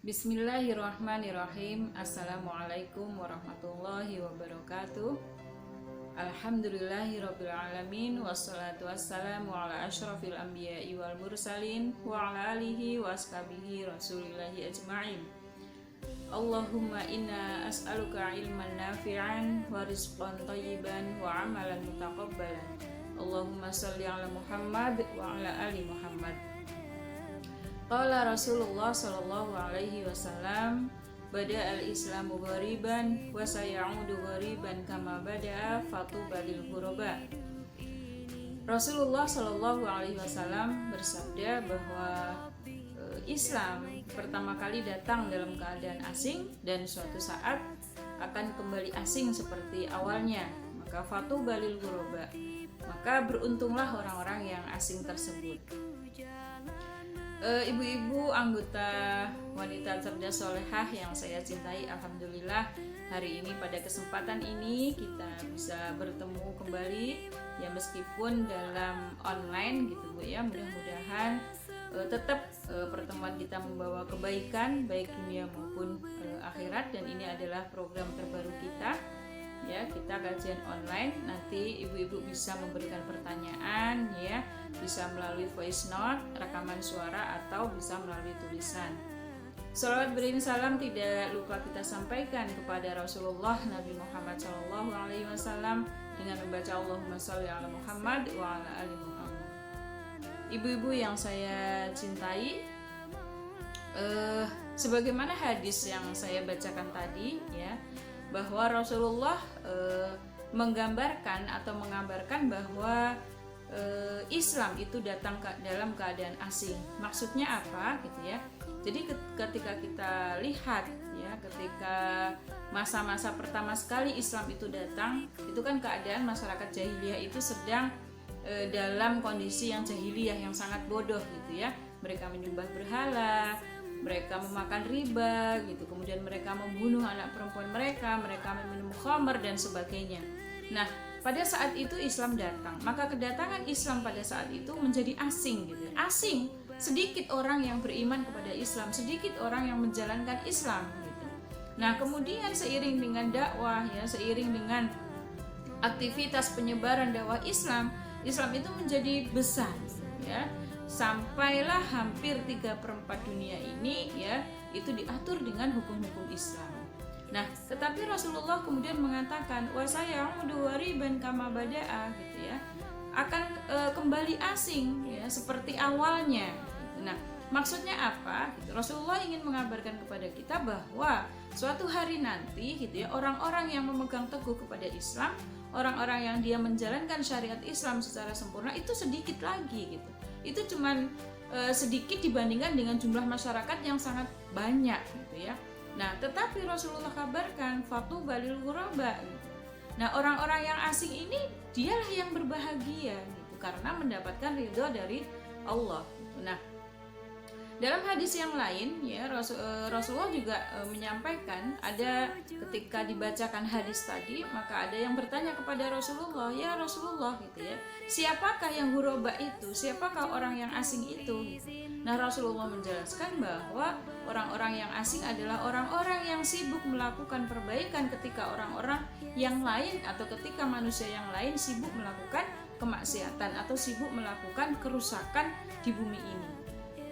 Bismillahirrahmanirrahim. Assalamualaikum warahmatullahi wabarakatuh. Alhamdulillahirrabbilalamin. Wassalatu wassalamu ala ashrafil anbiya'i wal mursalin wa ala alihi wa ashabihi rasulillahi ajma'in. Allahumma inna as'aluka ilman nafi'an wa rizqan thayyiban wa amalan mutaqabbalan. Allahumma salli ala Muhammad wa ala ali Muhammad. Qala Rasulullah sallallahu alaihi wasallam, bada al-islamu ghariban wa sayaudu ghariban kama bada'a fatuba lil ghuraba. Rasulullah sallallahu alaihi wasallam bersabda bahwa Islam pertama kali datang dalam keadaan asing dan suatu saat akan kembali asing seperti awalnya. Maka fatuba lil ghuraba, maka beruntunglah orang-orang yang asing tersebut. Ibu-ibu anggota wanita cerdas solehah yang saya cintai, alhamdulillah hari ini pada kesempatan ini kita bisa bertemu kembali ya, meskipun dalam online gitu Bu ya. Mudah-mudahan tetap pertemuan kita membawa kebaikan baik dunia maupun akhirat, dan ini adalah program terbaru kita ya, kita kajian online. Nanti ibu-ibu bisa memberikan pertanyaan ya, bisa melalui voice note, rekaman suara, atau bisa melalui tulisan. Salawat beriring salam tidak lupa kita sampaikan kepada Rasulullah Nabi Muhammad SAW dengan membaca Allahumma sholli ala Muhammad wa ala ali Muhammad. Ibu-ibu yang saya cintai, sebagaimana hadis yang saya bacakan tadi ya, bahwa Rasulullah menggambarkan atau mengabarkan bahwa Islam itu datang dalam keadaan asing. Maksudnya apa gitu ya? Jadi ketika kita lihat ya, ketika masa-masa pertama sekali Islam itu datang, itu kan keadaan masyarakat jahiliyah itu sedang dalam kondisi yang jahiliyah yang sangat bodoh gitu ya. Mereka menyembah berhala, mereka memakan riba gitu, kemudian mereka membunuh anak perempuan mereka meminum khamr dan sebagainya. Nah, pada saat itu Islam datang, maka kedatangan Islam pada saat itu menjadi asing gitu. Asing, sedikit orang yang beriman kepada Islam, sedikit orang yang menjalankan Islam gitu. Nah, kemudian seiring dengan dakwah ya, seiring dengan aktivitas penyebaran dakwah Islam, Islam itu menjadi besar ya. Sampailah hampir 3/4 dunia ini ya, itu diatur dengan hukum-hukum Islam. Nah, tetapi Rasulullah kemudian mengatakan wa sayaudu ghariban kama bada'a gitu ya, akan kembali asing ya seperti awalnya gitu. Nah, maksudnya apa? Gitu. Rasulullah ingin mengabarkan kepada kita bahwa suatu hari nanti gitu ya, orang-orang yang memegang teguh kepada Islam, orang-orang yang dia menjalankan syariat Islam secara sempurna itu sedikit lagi gitu. Itu cuman sedikit dibandingkan dengan jumlah masyarakat yang sangat banyak gitu ya. Nah, tetapi Rasulullah kabarkan fatuba lil ghuraba gitu. Nah, orang-orang yang asing ini dialah yang berbahagia gitu, karena mendapatkan ridho dari Allah gitu. Nah, dalam hadis yang lain ya, Rasulullah juga menyampaikan, ada ketika dibacakan hadis tadi, maka ada yang bertanya kepada Rasulullah, ya Rasulullah gitu ya, siapakah yang ghuraba itu? Siapakah orang yang asing itu? Nah, Rasulullah menjelaskan bahwa orang-orang yang asing adalah orang-orang yang sibuk melakukan perbaikan ketika orang-orang yang lain atau ketika manusia yang lain sibuk melakukan kemaksiatan atau sibuk melakukan kerusakan di bumi ini.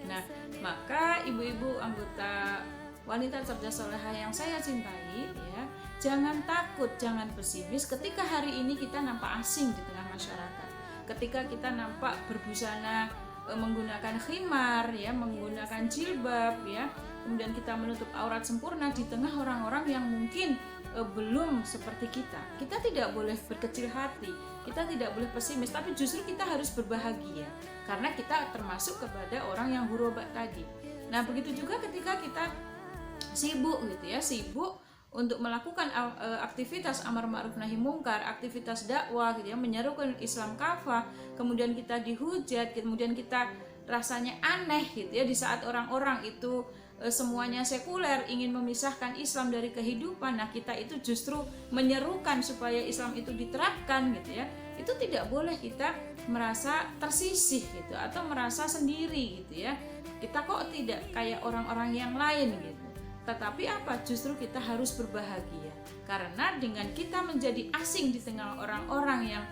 Nah, maka ibu-ibu anggota wanita cerdas solehah yang saya cintai ya, jangan takut, jangan pesimis ketika hari ini kita nampak asing di tengah masyarakat. Ketika kita nampak berbusana menggunakan khimar ya, menggunakan jilbab ya, kemudian kita menutup aurat sempurna di tengah orang-orang yang mungkin belum seperti kita. Kita tidak boleh berkecil hati, kita tidak boleh pesimis, tapi justru kita harus berbahagia karena kita termasuk kepada orang yang ghuraba tadi. Nah, begitu juga ketika kita sibuk gitu ya, sibuk untuk melakukan aktivitas amar ma'ruf nahi mungkar, aktivitas dakwah gitu ya, menyerukan Islam kafah, kemudian kita dihujat, kemudian kita rasanya aneh gitu ya, di saat orang-orang itu semuanya sekuler, ingin memisahkan Islam dari kehidupan. Nah, kita itu justru menyerukan supaya Islam itu diterapkan gitu ya. Itu tidak boleh kita merasa tersisih gitu atau merasa sendiri gitu ya. kita kok tidak kayak orang-orang yang lain gitu. Tetapi apa? Justru kita harus berbahagia. Karena dengan kita menjadi asing di tengah orang-orang yang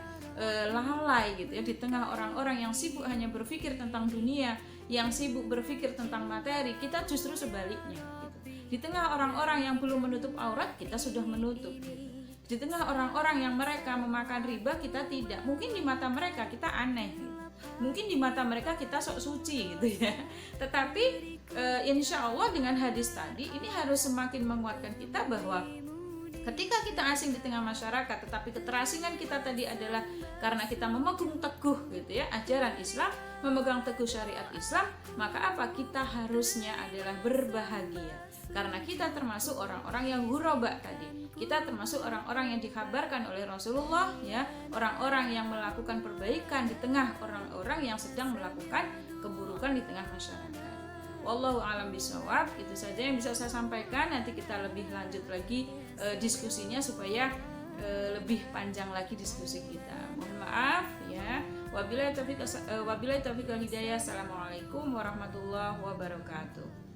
lalai gitu ya, di tengah orang-orang yang sibuk hanya berpikir tentang dunia, yang sibuk berpikir tentang materi, kita justru sebaliknya gitu. Di tengah orang-orang yang belum menutup aurat, kita sudah menutup gitu. Di tengah orang-orang yang mereka memakan riba, kita tidak. Mungkin di mata mereka kita aneh gitu. Mungkin di mata mereka kita sok suci gitu ya. Tetapi insya Allah dengan hadis tadi ini harus semakin menguatkan kita bahwa ketika kita asing di tengah masyarakat, tetapi keterasingan kita tadi adalah karena kita memegang teguh gitu ya ajaran Islam, memegang teguh syariat Islam, maka apa? Kita harusnya adalah berbahagia. Karena kita termasuk orang-orang yang ghuraba tadi. Kita termasuk orang-orang yang dikabarkan oleh Rasulullah ya, orang-orang yang melakukan perbaikan di tengah orang-orang yang sedang melakukan keburukan di tengah masyarakat. Wallahu a'lam bishawab. Itu saja yang bisa saya sampaikan. Nanti kita lebih lanjut lagi diskusinya supaya lebih panjang lagi diskusi kita. Mohon maaf ya. Wabillahi taufiq wal hidayah. Assalamualaikum warahmatullahi wabarakatuh.